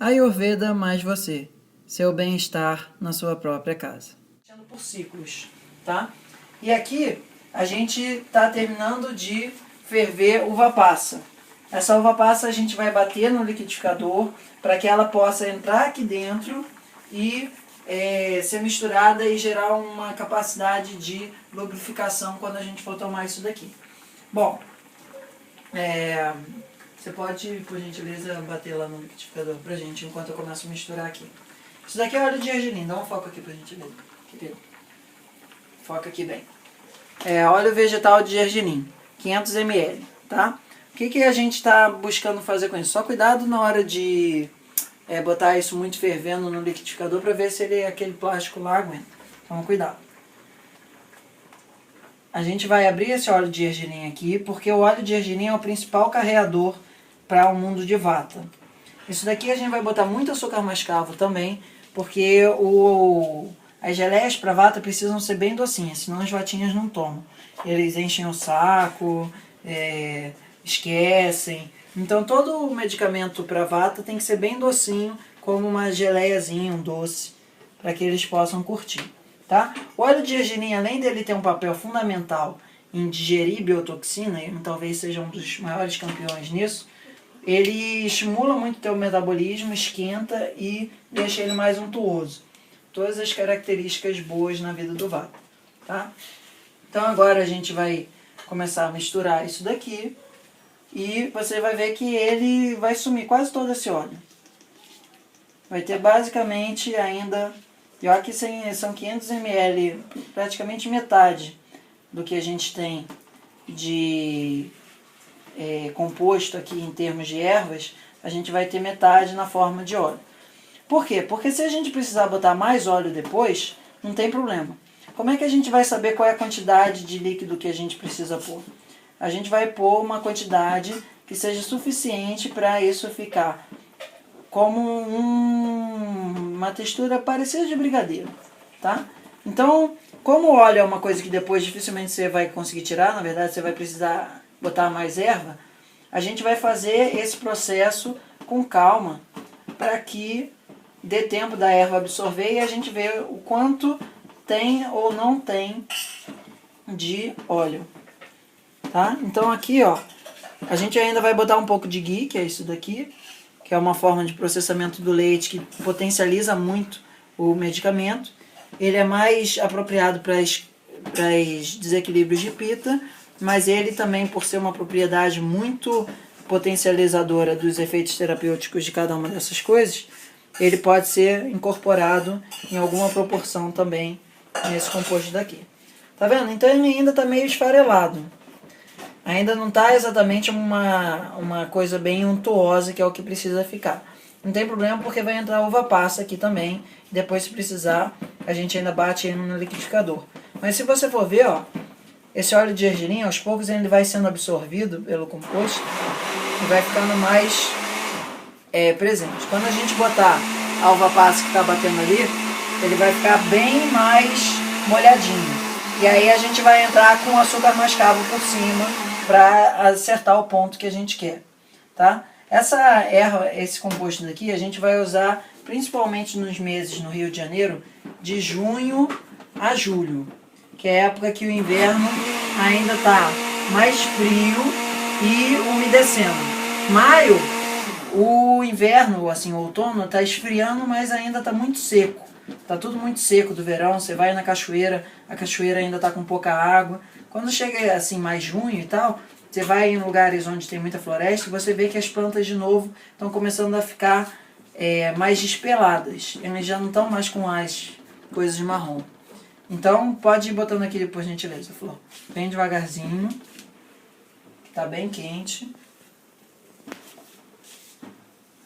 Ayurveda mais você, seu bem-estar na sua própria casa. Por ciclos, tá? E aqui a gente está terminando de ferver uva passa. Essa uva passa a gente vai bater no liquidificador para que ela possa entrar aqui dentro e ser misturada e gerar uma capacidade de lubrificação quando a gente for tomar isso daqui. Bom, você pode, por gentileza, bater lá no liquidificador pra gente enquanto eu começo a misturar aqui. Isso daqui é óleo de argilim, dá um foco aqui pra gentileza. Foca aqui bem. Óleo vegetal de argilim, 500 ml, tá? O que a gente está buscando fazer com isso? Só cuidado na hora de botar isso muito fervendo no liquidificador para ver se aquele plástico lá aguenta. Então, cuidado. A gente vai abrir esse óleo de argilim aqui, porque o óleo de argilim é o principal carreador para o mundo de vata. Isso daqui a gente vai botar muito açúcar mascavo também, porque as geleias para vata precisam ser bem docinhas, senão as vatinhas não tomam. Eles enchem o saco, esquecem. Então todo o medicamento para vata tem que ser bem docinho, como uma geleiazinha, um doce, para que eles possam curtir. Tá? O óleo de argilim, além dele ter um papel fundamental em digerir biotoxina, e talvez seja um dos maiores campeões nisso, ele estimula muito o teu metabolismo, esquenta e deixa ele mais untuoso. Todas as características boas na vida do vata. Tá? Então agora a gente vai começar a misturar isso daqui e você vai ver que ele vai sumir quase todo esse óleo. Vai ter basicamente ainda... E olha que são 500 ml, praticamente metade do que a gente tem de composto aqui em termos de ervas, a gente vai ter metade na forma de óleo. Por quê? Porque se a gente precisar botar mais óleo depois, não tem problema. Como é que a gente vai saber qual é a quantidade de líquido que a gente precisa pôr? A gente vai pôr uma quantidade que seja suficiente para isso ficar como uma textura parecida de brigadeiro, tá? Então, como o óleo é uma coisa que depois dificilmente você vai conseguir tirar, na verdade você vai precisar botar mais erva, a gente vai fazer esse processo com calma, para que dê tempo da erva absorver e a gente vê o quanto tem ou não tem de óleo, tá? Então aqui, ó, a gente ainda vai botar um pouco de ghee, que é isso daqui, que é uma forma de processamento do leite que potencializa muito o medicamento. Ele é mais apropriado para os desequilíbrios de Pitta, mas ele também, por ser uma propriedade muito potencializadora dos efeitos terapêuticos de cada uma dessas coisas, ele pode ser incorporado em alguma proporção também nesse composto daqui. Tá vendo? Então ele ainda está meio esfarelado. Ainda não está exatamente uma coisa bem untuosa, que é o que precisa ficar. Não tem problema, porque vai entrar uva passa aqui também. Depois, se precisar, a gente ainda bate ele no liquidificador. Mas se você for ver, ó, esse óleo de argilim, aos poucos ele vai sendo absorvido pelo composto e vai ficando mais presente. Quando a gente botar a uva passa que está batendo ali, ele vai ficar bem mais molhadinho. E aí a gente vai entrar com açúcar mascavo por cima para acertar o ponto que a gente quer, tá? Essa erva, esse composto daqui, a gente vai usar principalmente nos meses no Rio de Janeiro, de junho a julho, que é a época que o inverno ainda está mais frio e umedecendo. Maio, o inverno, assim, o outono, está esfriando, mas ainda está muito seco. Está tudo muito seco do verão, você vai na cachoeira, a cachoeira ainda está com pouca água. Quando chega assim mais junho e tal, você vai em lugares onde tem muita floresta e você vê que as plantas de novo estão começando a ficar mais despeladas. Elas já não estão mais com as coisas de marrom. Então pode ir botando aqui por gentileza, Flor. Bem devagarzinho. Está bem quente.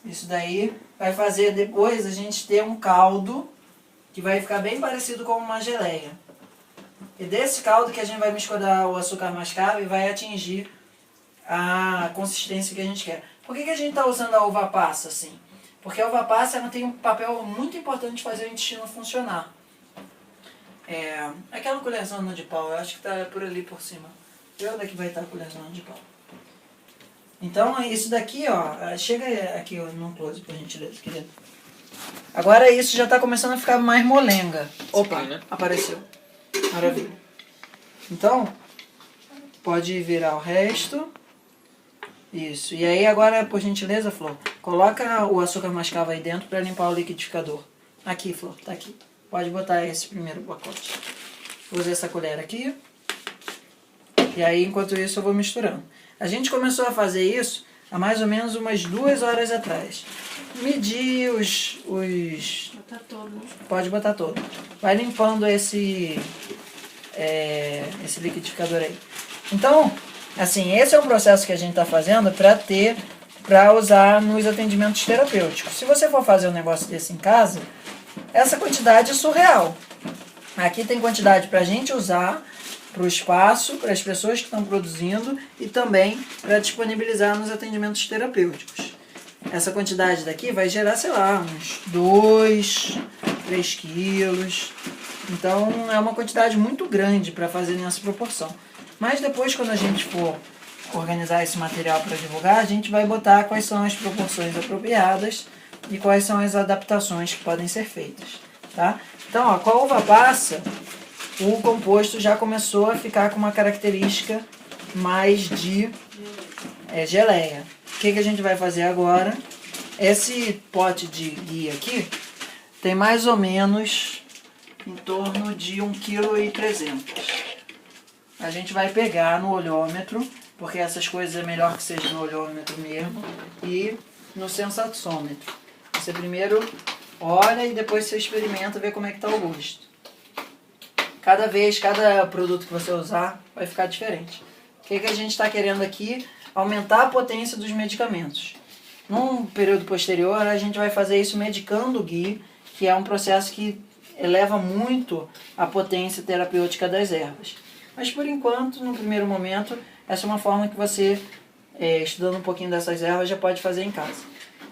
Isso daí vai fazer depois a gente ter um caldo que vai ficar bem parecido com uma geleia. E desse caldo que a gente vai misturar o açúcar mascavo e vai atingir a consistência que a gente quer. Por que a gente está usando a uva passa assim? Porque a uva passa ela tem um papel muito importante de fazer o intestino funcionar. Aquela colherzona de pau, eu acho que está por ali por cima. Vê onde é que vai estar a colherzona de pau. Então, isso daqui, ó, chega aqui ó, no close, por gentileza, querido. Agora isso já está começando a ficar mais molenga. Opa, apareceu. Maravilha. Então, pode virar o resto. Isso. E aí agora, por gentileza, Flor, coloca o açúcar mascavo aí dentro para limpar o liquidificador. Aqui, Flor, tá aqui. Pode botar esse primeiro pacote. Usa essa colher aqui. E aí, enquanto isso, eu vou misturando. A gente começou a fazer isso há mais ou menos umas 2 horas atrás. Medir os... Botar todo. Pode botar todo. Vai limpando esse liquidificador aí. Então, assim, esse é um processo que a gente está fazendo para usar nos atendimentos terapêuticos. Se você for fazer um negócio desse em casa, essa quantidade é surreal. Aqui tem quantidade para a gente usar, para o espaço, para as pessoas que estão produzindo e também para disponibilizar nos atendimentos terapêuticos. Essa quantidade daqui vai gerar, sei lá, uns 2, 3 quilos. Então é uma quantidade muito grande para fazer nessa proporção. Mas depois, quando a gente for organizar esse material para divulgar, a gente vai botar quais são as proporções apropriadas e quais são as adaptações que podem ser feitas. Tá? Então, ó, com a uva passa, o composto já começou a ficar com uma característica mais de geleia. O que a gente vai fazer agora? Esse pote de ghee aqui tem mais ou menos em torno de 1,3 kg. A gente vai pegar no olhômetro, porque essas coisas é melhor que seja no olhômetro mesmo, e no sensatsômetro. Você primeiro olha e depois você experimenta, ver como é que está o gosto. Cada produto que você usar vai ficar diferente. O que a gente está querendo aqui? Aumentar a potência dos medicamentos. Num período posterior, a gente vai fazer isso medicando o ghee, que é um processo que eleva muito a potência terapêutica das ervas. Mas por enquanto, no primeiro momento, essa é uma forma que você, estudando um pouquinho dessas ervas, já pode fazer em casa.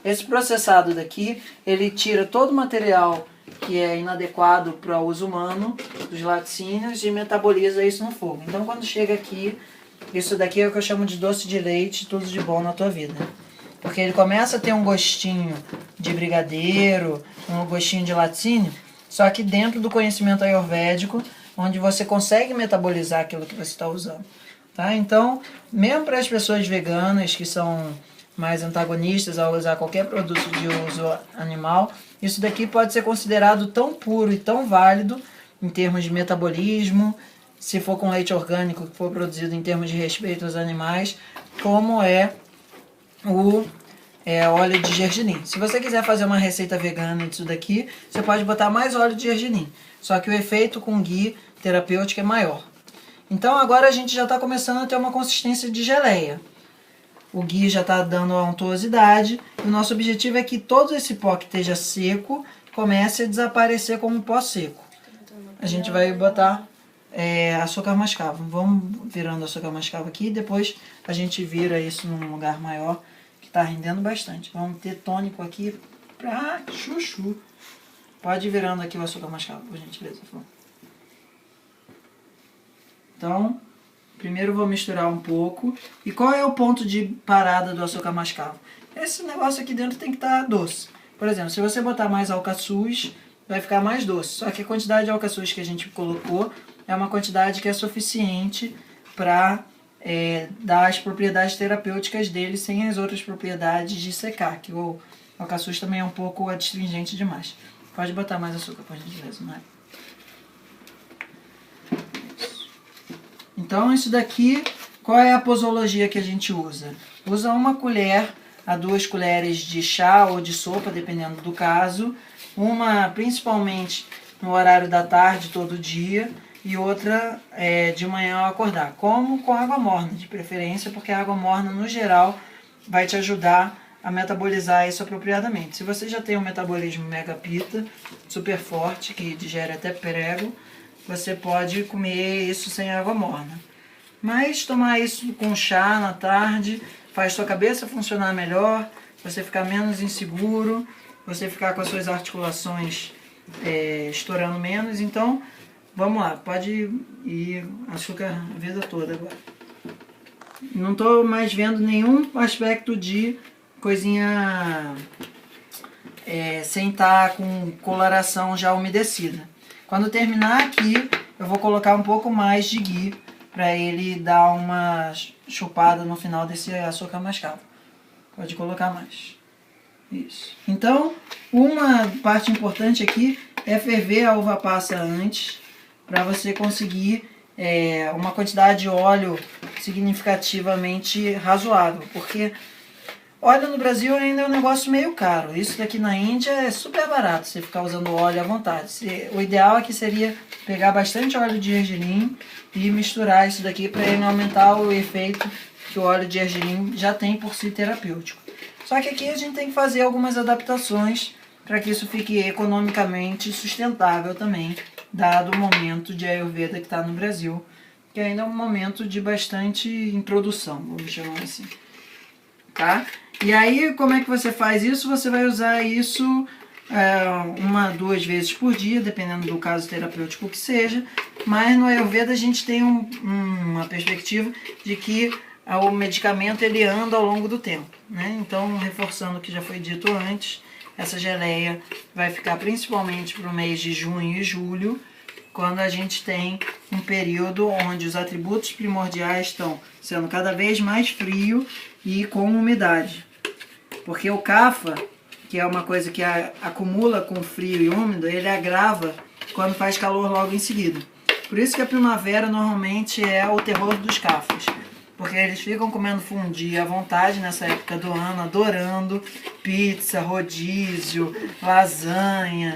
Esse processado daqui, ele tira todo o material que é inadequado para o uso humano, dos laticínios, e metaboliza isso no fogo. Então quando chega aqui, isso daqui é o que eu chamo de doce de leite, tudo de bom na tua vida. Porque ele começa a ter um gostinho de brigadeiro, um gostinho de laticínio, só que dentro do conhecimento ayurvédico, onde você consegue metabolizar aquilo que você está usando. Tá? Então, mesmo para as pessoas veganas que são mais antagonistas ao usar qualquer produto de uso animal, isso daqui pode ser considerado tão puro e tão válido em termos de metabolismo, se for com leite orgânico que for produzido em termos de respeito aos animais, como é o óleo de gergelim. Se você quiser fazer uma receita vegana disso daqui, você pode botar mais óleo de gergelim, só que o efeito com ghee terapêutico é maior. Então agora a gente já está começando a ter uma consistência de geleia. O ghee já está dando a untuosidade. E o nosso objetivo é que todo esse pó que esteja seco comece a desaparecer como pó seco. A gente vai botar açúcar mascavo. Vamos virando açúcar mascavo aqui. Depois a gente vira isso num lugar maior que está rendendo bastante. Vamos ter tônico aqui pra chuchu. Pode ir virando aqui o açúcar mascavo, por gentileza. Então, primeiro vou misturar um pouco. E qual é o ponto de parada do açúcar mascavo? Esse negócio aqui dentro tem que estar doce. Por exemplo, se você botar mais alcaçuz, vai ficar mais doce. Só que a quantidade de alcaçuz que a gente colocou é uma quantidade que é suficiente para dar as propriedades terapêuticas dele sem as outras propriedades de secar. Que o alcaçuz também é um pouco adstringente demais. Pode botar mais açúcar, por gentileza, não é? Então isso daqui, qual é a posologia que a gente usa? Usa 1 colher a 2 colheres de chá ou de sopa, dependendo do caso. Uma principalmente no horário da tarde, todo dia, e outra de manhã ao acordar. Como com água morna, de preferência, porque a água morna, no geral, vai te ajudar a metabolizar isso apropriadamente. Se você já tem um metabolismo mega pita, super forte, que digere até prego, você pode comer isso sem água morna. Mas tomar isso com chá na tarde faz sua cabeça funcionar melhor, você ficar menos inseguro, você ficar com as suas articulações estourando menos. Então, vamos lá, pode ir açúcar a vida toda agora. Não tô mais vendo nenhum aspecto de coisinha sem estar com coloração já umedecida. Quando terminar aqui, eu vou colocar um pouco mais de ghee para ele dar uma chupada no final desse açúcar mascavo. Pode colocar mais. Isso. Então, uma parte importante aqui é ferver a uva passa antes, para você conseguir uma quantidade de óleo significativamente razoável, porque óleo no Brasil ainda é um negócio meio caro. Isso daqui na Índia é super barato, você ficar usando óleo à vontade. O ideal aqui seria pegar bastante óleo de gergelim e misturar isso daqui para ele aumentar o efeito que o óleo de gergelim já tem por si terapêutico. Só que aqui a gente tem que fazer algumas adaptações para que isso fique economicamente sustentável também, dado o momento de Ayurveda que está no Brasil, que ainda é um momento de bastante introdução, vamos chamar assim. Tá? E aí, como é que você faz isso? Você vai usar isso 1-2 vezes por dia, dependendo do caso terapêutico que seja, mas no Ayurveda a gente tem uma perspectiva de que o medicamento ele anda ao longo do tempo, né? Então, reforçando o que já foi dito antes, essa geleia vai ficar principalmente para o mês de junho e julho, quando a gente tem um período onde os atributos primordiais estão sendo cada vez mais frio e com umidade. Porque o kapha, que é uma coisa que acumula com frio e úmido, ele agrava quando faz calor logo em seguida. Por isso que a primavera normalmente é o terror dos kaphas. Porque eles ficam comendo fondue à vontade nessa época do ano, adorando pizza, rodízio, lasanha,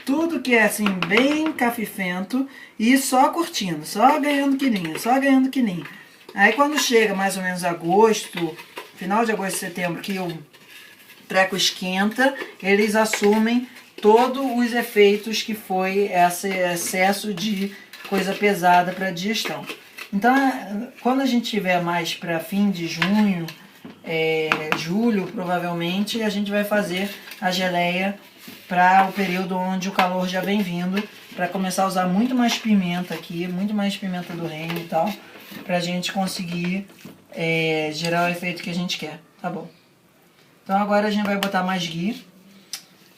tudo que é assim bem cafifento e só curtindo, só ganhando quilinho, só ganhando quilinho. Aí quando chega mais ou menos agosto, final de agosto, setembro, que o treco esquenta, eles assumem todos os efeitos que foi esse excesso de coisa pesada para a digestão. Então, quando a gente tiver mais para fim de junho, julho, provavelmente, a gente vai fazer a geleia para o período onde o calor já vem vindo, para começar a usar muito mais pimenta aqui, muito mais pimenta do reino e tal, para a gente conseguir gerar o efeito que a gente quer, tá bom? Então agora a gente vai botar mais ghee.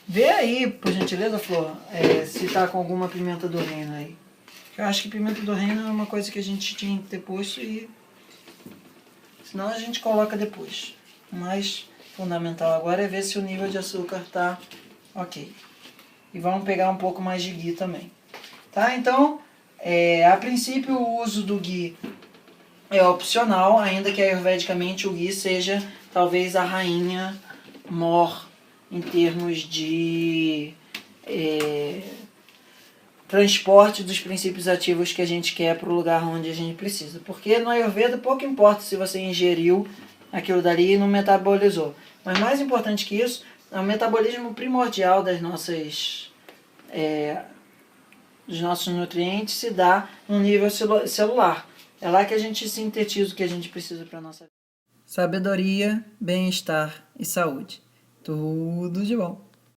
Vê aí, por gentileza, Flor, se tá com alguma pimenta do reino aí. Eu acho que pimenta do reino é uma coisa que a gente tinha que ter posto e senão a gente coloca depois. O mais fundamental agora é ver se o nível de açúcar tá ok. E vamos pegar um pouco mais de ghee também. Tá? Então, a princípio o uso do ghee é opcional, ainda que ayurvedicamente o ghee seja talvez a rainha mor em termos de transporte dos princípios ativos que a gente quer para o lugar onde a gente precisa. Porque no Ayurveda pouco importa se você ingeriu aquilo dali e não metabolizou. Mas mais importante que isso, é o metabolismo primordial dos nossos nutrientes se dá no nível celular. É lá que a gente sintetiza o que a gente precisa para a nossa vida. Sabedoria, bem-estar e saúde. Tudo de bom.